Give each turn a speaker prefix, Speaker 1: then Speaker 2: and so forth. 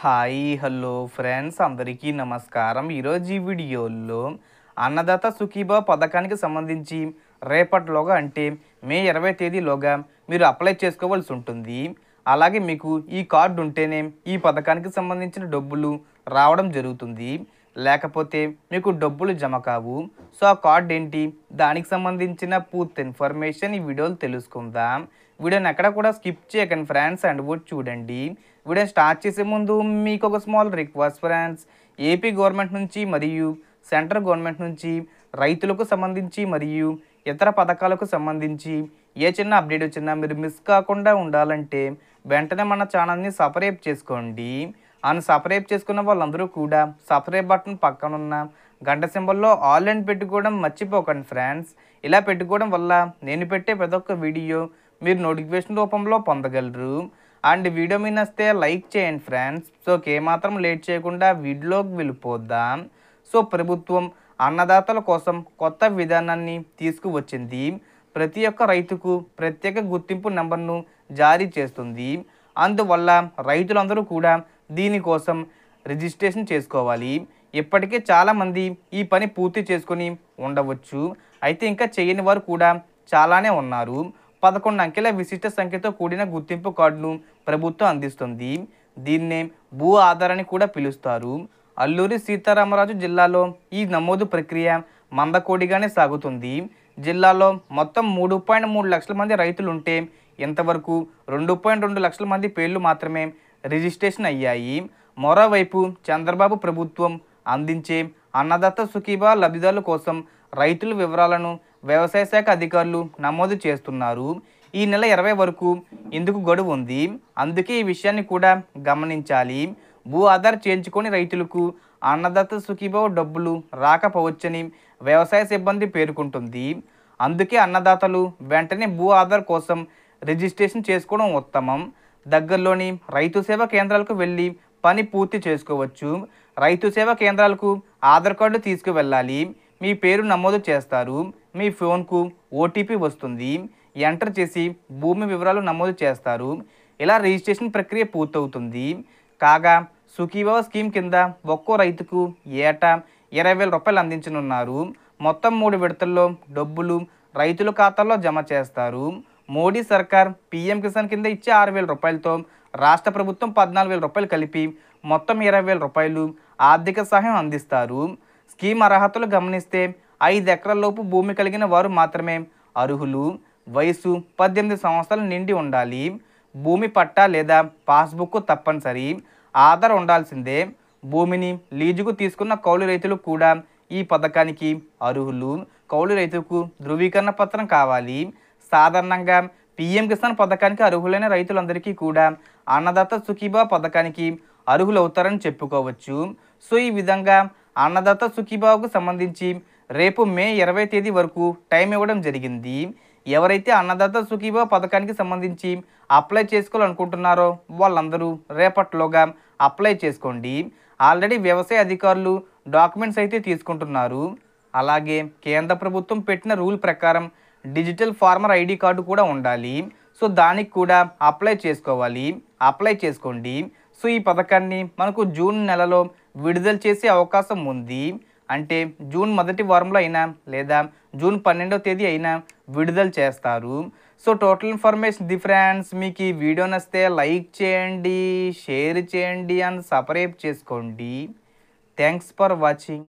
Speaker 1: Hi hello friends అందరికీ నమస్కారం. ఈరోజు ఈ వీడియోలో అన్నదాత సుఖీభావ పథకానికి సంబంధించి రేపటిలోగా అంటే మే 20 తేదీలోగా మీరు అప్లై చేసుకోవాల్సి ఉంటుంది. అలాగే మీకు ఈ కార్డు ఉంటేనే ఈ పథకానికి సంబంధించిన డబ్బులు రావడం జరుగుతుంది. లేకపోతే మీకు డబ్బులు జమ కావు. సో ఆ కార్డు ఏంటి, దానికి సంబంధించిన పూర్తి ఇన్ఫర్మేషన్ ఈ వీడియోలో తెలుసుకుందాం. వీడియోని ఎక్కడ కూడా స్కిప్ చేయకండి ఫ్రెండ్స్, అండ్ కూడా చూడండి. వీడియో స్టార్ట్ చేసే ముందు మీకు ఒక small request friends. AP government నుంచి మరియు సెంట్రల్ గవర్నమెంట్ నుంచి రైతులకు సంబంధించి మరియు ఇతర పథకాలకు సంబంధించి ఏ చిన్న అప్డేట్ వచ్చినా మీరు మిస్ కాకుండా ఉండాలంటే వెంటనే మన ఛానల్ని సబ్స్క్రైబ్ చేసుకోండి. అండ్ సబ్స్క్రైబ్ చేసుకున్న వాళ్ళందరూ కూడా సబ్స్క్రైబ్ బటన్ పక్కనున్న గంట సింబల్లో ఆల్ అని పెట్టుకోవడం మర్చిపోకండి ఫ్రెండ్స్. ఇలా పెట్టుకోవడం వల్ల నేను పెట్టే ప్రతి ఒక్క వీడియో మీరు నోటిఫికేషన్ రూపంలో పొందగలరు. అండ్ వీడియో మీద వస్తే లైక్ చేయండి ఫ్రెండ్స్. సో ఏమాత్రం లేట్ చేయకుండా వీడియోలోకి వెళ్ళిపోద్దాం. సో ప్రభుత్వం అన్నదాతల కోసం కొత్త విధానాన్ని తీసుకువచ్చింది. ప్రతి ఒక్క రైతుకు ప్రత్యేక గుర్తింపు నెంబర్ను జారీ చేస్తుంది. అందువల్ల రైతులందరూ కూడా దీనికోసం రిజిస్ట్రేషన్ చేసుకోవాలి. ఇప్పటికే చాలామంది ఈ పని పూర్తి చేసుకొని ఉండవచ్చు, అయితే ఇంకా చేయని వారు కూడా చాలానే ఉన్నారు. 11 అంకెల విశిష్ట సంఖ్యతో కూడిన గుర్తింపు కార్డును ప్రభుత్వం అందిస్తుంది. దీన్నే భూ ఆధారాన్ని కూడా పిలుస్తారు. అల్లూరి సీతారామరాజు జిల్లాలో ఈ నమోదు ప్రక్రియ మందకోడిగానే సాగుతుంది. జిల్లాలో మొత్తం 3.3 లక్షల మంది రైతులు ఉంటే ఇంతవరకు 2.2 లక్షల మంది పేర్లు మాత్రమే రిజిస్ట్రేషన్ అయ్యాయి. మరోవైపు చంద్రబాబు ప్రభుత్వం అందించే అన్నదాత సుఖీభావ లబ్ధిదారుల కోసం రైతుల వివరాలను వ్యవసాయ శాఖ అధికారులు నమోదు చేస్తున్నారు. ఈ నెల 20 వరకు ఇందుకు గడువు ఉంది. అందుకే ఈ విషయాన్ని కూడా గమనించాలి. భూ ఆధార్ చేయించుకొని రైతులకు అన్నదాత సుఖీభావ డబ్బులు రాకపోవచ్చని వ్యవసాయ సిబ్బంది పేర్కొంటుంది. అందుకే అన్నదాతలు వెంటనే భూ ఆధార్ కోసం రిజిస్ట్రేషన్ చేసుకోవడం ఉత్తమం. దగ్గరలోని రైతు సేవా కేంద్రాలకు వెళ్ళి పని పూర్తి చేసుకోవచ్చు. రైతు సేవా కేంద్రాలకు ఆధార్ కార్డు తీసుకువెళ్ళాలి. మీ పేరు నమోదు చేస్తారు. మీ ఫోన్కు ఓటీపీ వస్తుంది. ఎంటర్ చేసి భూమి వివరాలు నమోదు చేస్తారు. ఇలా రిజిస్ట్రేషన్ ప్రక్రియ పూర్తవుతుంది. కాగా సుఖీభావ స్కీమ్ కింద ఒక్కో రైతుకు ఏటా 20,000 రూపాయలు అందించనున్నారు. మొత్తం 3 విడతల్లో డబ్బులు రైతుల ఖాతాల్లో జమ చేస్తారు. మోడీ సర్కార్ పీఎం కిసాన్ కింద ఇచ్చే 6,000 రూపాయలతో రాష్ట్ర ప్రభుత్వం 14,000 రూపాయలు కలిపి మొత్తం 20,000 రూపాయలు ఆర్థిక సహాయం అందిస్తారు. స్కీమ్ అర్హతలు గమనిస్తే 5 ఎకరాల లోపు భూమి కలిగిన వారు మాత్రమే అర్హులు. వయసు 18 సంవత్సరాలు నిండి ఉండాలి. భూమి పట్టా లేదా పాస్బుక్ తప్పనిసరి. ఆధార్ ఉండాల్సిందే. భూమిని లీజుకు తీసుకున్న కౌలు రైతులు కూడా ఈ పథకానికి అర్హులు. కౌలు రైతుకు ధృవీకరణ పత్రం కావాలి. సాధారణంగా పీఎం కిసాన్ పథకానికి అర్హులైన రైతులందరికీ కూడా అన్నదాత సుఖీభావ పథకానికి అర్హులవుతారని చెప్పుకోవచ్చు. సో ఈ విధంగా అన్నదాత సుఖీభావకు సంబంధించి రేపు మే 20 తేదీ వరకు టైం ఇవ్వడం జరిగింది. ఎవరైతే అన్నదాత సుఖీభావ పథకానికి సంబంధించి అప్లై చేసుకోవాలనుకుంటున్నారో వాళ్ళందరూ రేపటిలోగా అప్లై చేసుకోండి. ఆల్రెడీ వ్యవసాయ అధికారులు డాక్యుమెంట్స్ అయితే తీసుకుంటున్నారు. అలాగే కేంద్ర ప్రభుత్వం పెట్టిన రూల్ ప్రకారం డిజిటల్ ఫార్మర్ ఐడి కార్డు కూడా ఉండాలి. సో దానికి కూడా అప్లై చేసుకోవాలి. అప్లై చేసుకోండి. సో ఈ పథకాన్ని మనకు జూన్ నెలలో విడుదల చేసే అవకాశం ఉంది. అంటే జూన్ మొదటి వారంలో అయినా లేదా జూన్ 12వ తేదీ అయినా విడుదల చేస్తారు. So total information friends. మీకు ఈ వీడియో నచ్చితే లైక్ చేయండి, షేర్ చేయండి అండ్ సబ్స్క్రైబ్ చేసుకోండి. Thanks for watching.